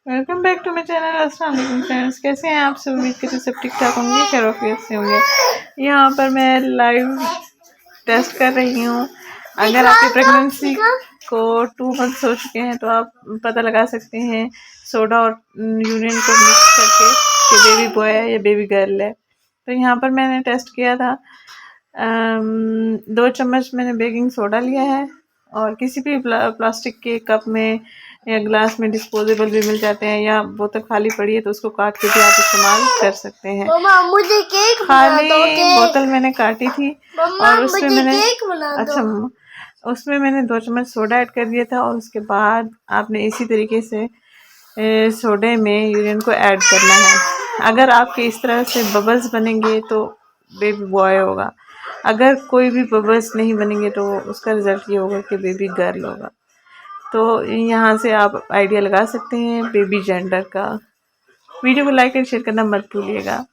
Welcome back to my channel. अस्सलाम वालेकुम friends, कैसे हैं आप सब? उम्मीद करते सब ठीक ठाक होंगे, खैरियत से होंगे। यहाँ पर मैं लाइव टेस्ट कर रही हूँ। अगर आपकी प्रेगनेंसी को 2 मंथ्स हो चुके हैं तो आप पता लगा सकते हैं सोडा और यूरिन को मिक्स करके कि बेबी बॉय है या बेबी गर्ल है। तो यहाँ पर मैंने टेस्ट किया था। 2 चम्मच मैंने बेकिंग सोडा लिया है और किसी भी प्लास्टिक के कप में या ग्लास में, डिस्पोजेबल भी मिल जाते हैं, या बोतल खाली पड़ी है तो उसको काट के भी आप इस्तेमाल कर सकते हैं। मुझे केक खाली बोतल मैंने काटी थी और उसमें मैंने उसमें मैंने 2 चम्मच सोडा ऐड कर दिया था और उसके बाद आपने इसी तरीके से सोडे में यूरिन को ऐड करना है। अगर आपके इस तरह से बबल्स बनेंगे तो बेबी बॉय होगा, अगर कोई भी बबल्स नहीं बनेंगे तो उसका रिजल्ट ये होगा कि बेबी गर्ल होगा। तो यहाँ से आप आइडिया लगा सकते हैं बेबी जेंडर का। वीडियो को लाइक एंड शेयर करना मत भूलिएगा।